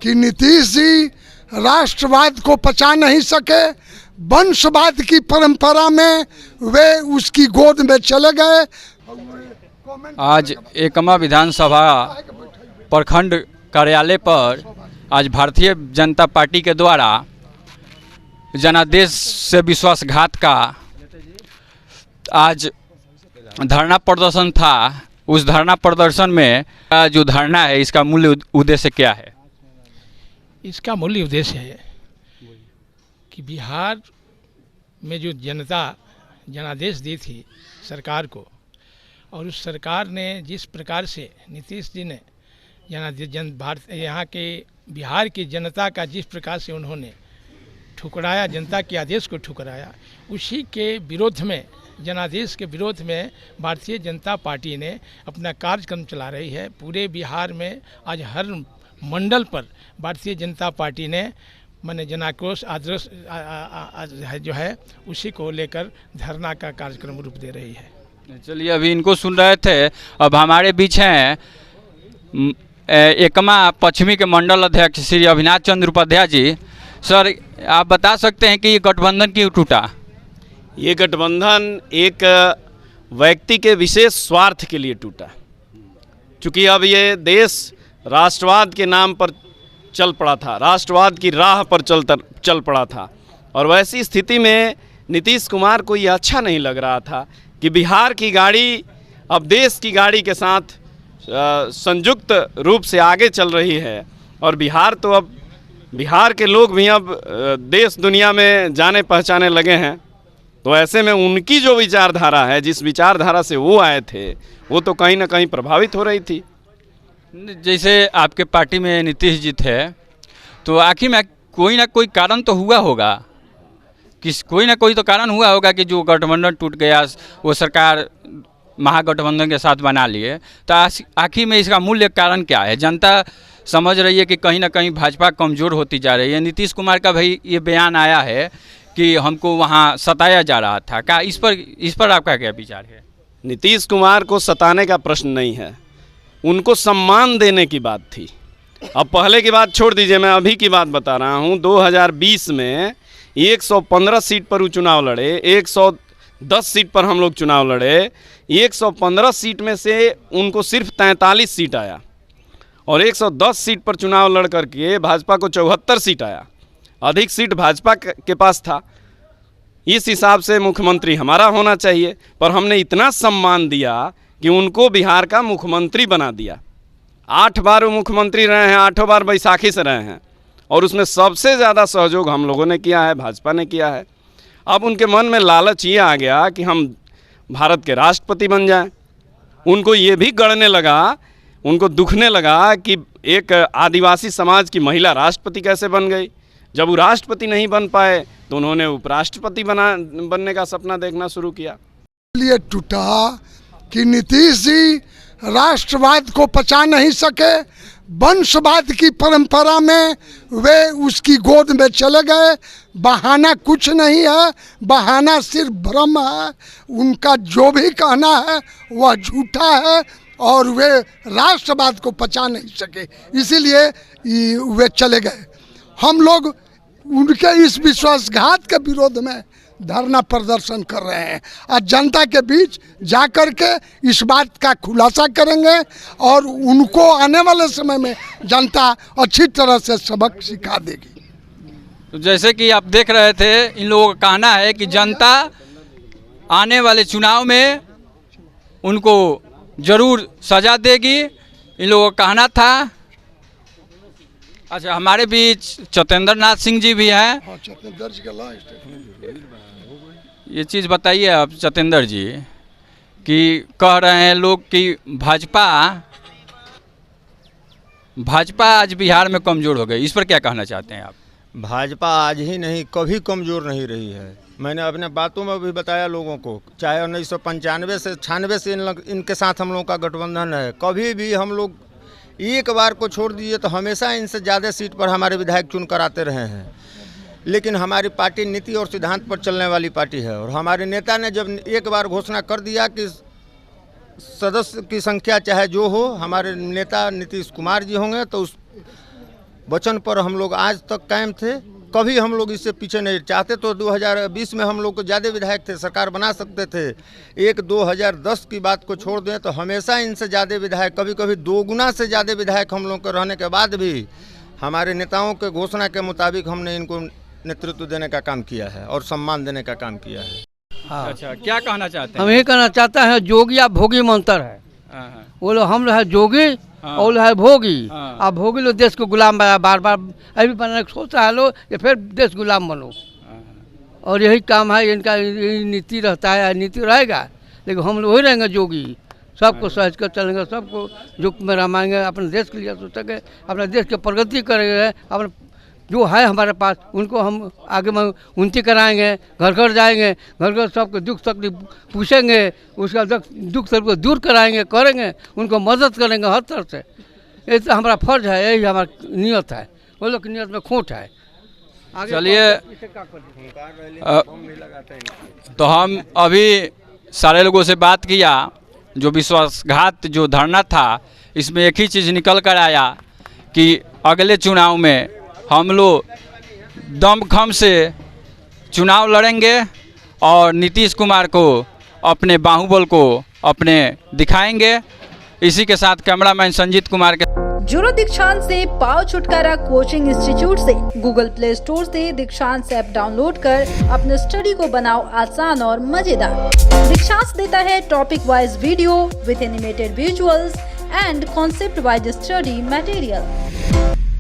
कि नीतीश जी राष्ट्रवाद को पचा नहीं सके, वंशवाद की परंपरा में वे उसकी गोद में चले गए। आज एकमा विधानसभा प्रखंड कार्यालय पर आज भारतीय जनता पार्टी के द्वारा जनादेश से विश्वासघात का आज धरना प्रदर्शन था। उस धरना प्रदर्शन में जो धरना है इसका मूल उद्देश्य क्या है? इसका मूल उद्देश्य है कि बिहार में जो जनता जनादेश दी थी सरकार को, और उस सरकार ने जिस प्रकार से नीतीश जी ने यहाँ के बिहार की जनता का जिस प्रकार से उन्होंने ठुकराया, जनता के आदेश को ठुकराया, उसी के विरोध में, जनादेश के विरोध में भारतीय जनता पार्टी ने अपना कार्यक्रम चला रही है। पूरे बिहार में आज हर मंडल पर भारतीय जनता पार्टी ने माने जनाक्रोश आदर्श जो है उसी को लेकर धरना का कार्यक्रम रूप दे रही है। चलिए, अभी इनको सुन रहे थे। अब हमारे बीच हैं एकमा पश्चिमी के मंडल अध्यक्ष श्री अविनाश चंद्र उपाध्याय जी। सर, आप बता सकते हैं कि ये गठबंधन क्यों टूटा? ये गठबंधन एक व्यक्ति के विशेष स्वार्थ के लिए टूटा, क्योंकि अब ये देश राष्ट्रवाद के नाम पर चल पड़ा था, राष्ट्रवाद की राह पर चल पड़ा था। और वैसी स्थिति में नीतीश कुमार को ये अच्छा नहीं लग रहा था कि बिहार की गाड़ी अब देश की गाड़ी के साथ संयुक्त रूप से आगे चल रही है। और बिहार तो अब बिहार के लोग भी अब देश दुनिया में जाने पहचाने लगे हैं। तो ऐसे में उनकी जो विचारधारा है, जिस विचारधारा से वो आए थे, वो तो कहीं ना कहीं प्रभावित हो रही थी। जैसे आपके पार्टी में नीतीश जी थे, तो आखिर में कोई ना कोई कारण तो हुआ होगा, कोई ना कोई तो कारण हुआ होगा कि जो गठबंधन टूट गया, वो सरकार महागठबंधन के साथ बना लिए। तो आखिर में इसका मूल्य कारण क्या है? जनता समझ रही है कि कहीं ना कहीं भाजपा कमज़ोर होती जा रही है। नीतीश कुमार का भाई ये बयान आया है कि हमको वहाँ सताया जा रहा था। क्या इस पर आपका क्या विचार है? नीतीश कुमार को सताने का प्रश्न नहीं है, उनको सम्मान देने की बात थी। अब पहले की बात छोड़ दीजिए, मैं अभी की बात बता रहा हूँ। 2020 में 115 सीट पर वो चुनाव लड़े, 110 सीट पर हम लोग चुनाव लड़े। 115 सीट में से उनको सिर्फ 43 सीट आया, और 110 सीट पर चुनाव लड़ करके भाजपा को 74 सीट आया। अधिक सीट भाजपा के पास था। इस हिसाब से मुख्यमंत्री हमारा होना चाहिए, पर हमने इतना सम्मान दिया कि उनको बिहार का मुख्यमंत्री बना दिया। 8 बार वो मुख्यमंत्री रहे हैं, 8 बार बैसाखी से रहे हैं, और उसमें सबसे ज़्यादा सहयोग हम लोगों ने किया है, भाजपा ने किया है। अब उनके मन में लालच ये आ गया कि हम भारत के राष्ट्रपति बन जाएं। उनको ये भी गड़ने लगा, उनको दुखने लगा कि एक आदिवासी समाज की महिला राष्ट्रपति कैसे बन गई। जब वो राष्ट्रपति नहीं बन पाए तो उन्होंने उपराष्ट्रपति बनने का सपना देखना शुरू किया। लिए टूटा कि नीतीश जी राष्ट्रवाद को पचा नहीं सके, वंशवाद की परंपरा में वे उसकी गोद में चले गए। बहाना कुछ नहीं है, बहाना सिर्फ भ्रम है। उनका जो भी कहना है वह झूठा है, और वे राष्ट्रवाद को पचा नहीं सके, इसीलिए वे चले गए। हम लोग उनके इस विश्वासघात के विरोध में धरना प्रदर्शन कर रहे हैं, और जनता के बीच जाकर के इस बात का खुलासा करेंगे, और उनको आने वाले समय में जनता अच्छी तरह से सबक सिखा देगी। तो जैसे कि आप देख रहे थे, इन लोगों का कहना है कि जनता आने वाले चुनाव में उनको ज़रूर सजा देगी, इन लोगों का कहना था। अच्छा, हमारे बीच चतेंद्र नाथ सिंह जी भी हैं। हाँ, चतेंद्र जी का लास्ट ये चीज़ बताइए आप चतेंद्र जी, कि कह रहे हैं लोग कि भाजपा आज बिहार में कमज़ोर हो गई, इस पर क्या कहना चाहते हैं आप? भाजपा आज ही नहीं, कभी कमज़ोर नहीं रही है। मैंने अपने बातों में भी बताया लोगों को, चाहे 1995 से 96 से इनके साथ हम लोगों का गठबंधन है। कभी भी हम लोग एक बार को छोड़ दीजिए तो हमेशा इनसे ज़्यादा सीट पर हमारे विधायक चुन कर आते रहे हैं। लेकिन हमारी पार्टी नीति और सिद्धांत पर चलने वाली पार्टी है, और हमारे नेता ने जब एक बार घोषणा कर दिया कि सदस्य की संख्या चाहे जो हो, हमारे नेता नीतीश कुमार जी होंगे, तो वचन पर हम लोग आज तक कायम थे, कभी हम लोग इससे पीछे नहीं। चाहते तो 2020 में हम लोग को ज़्यादा विधायक थे, सरकार बना सकते थे। 2010 की बात को छोड़ दें तो हमेशा इनसे ज़्यादा विधायक, कभी कभी 2 गुना से ज़्यादा विधायक हम लोग के रहने के बाद भी हमारे नेताओं के घोषणा के मुताबिक हमने इनको नेतृत्व देने का काम किया है और सम्मान देने का काम किया है। हाँ, अच्छा, क्या कहना चाहते हम हैं? ये कहना चाहते हैं जोगी या भोगी में अंतर है। हाँ, हाँ, वो लोग हम लोग है जोगी हाँ। और लोग है भोगी। हाँ। अब भोगी लोग देश को गुलाम बनाया, बार बार अभी बनाने की सोच रहा है लोग कि फिर देश गुलाम बनो, हाँ, और यही काम है इनका, यही नीति रहता है, नीति रहेगा। लेकिन हम लोग वही रहेंगे जोगी, सबको सहज कर चलेंगे, सबको जुग में रमाएंगे, अपने देश के लिए सोचेंगे, अपने देश की प्रगति करेंगे, अपने जो है हमारे पास उनको हम आगे में उन्नति कराएंगे, घर घर जाएंगे, घर घर सबको दुख तकलीफ पूछेंगे, उसका दुख तकलीफ दूर कराएंगे, करेंगे, उनको मदद करेंगे हर तरह से। ये तो हमारा फर्ज है, यही हमारा नियत है। वो लोग की नियत में खोट है। चलिए, तो हम अभी सारे लोगों से बात किया, जो विश्वासघात जो धरना था इसमें एक ही चीज़ निकल कर आया कि अगले चुनाव में हम लोग दमखम से चुनाव लड़ेंगे और नीतीश कुमार को अपने बाहुबल को अपने दिखाएंगे। इसी के साथ कैमरामैन संजीत कुमार के जुड़ो दीक्षांत से पाओ छुटकारा कोचिंग इंस्टीट्यूट से। गूगल प्ले स्टोर से दीक्षांत ऐप डाउनलोड कर अपने स्टडी को बनाओ आसान और मजेदार। दीक्षांत देता है topic wise video with animated visuals and concept wise study material.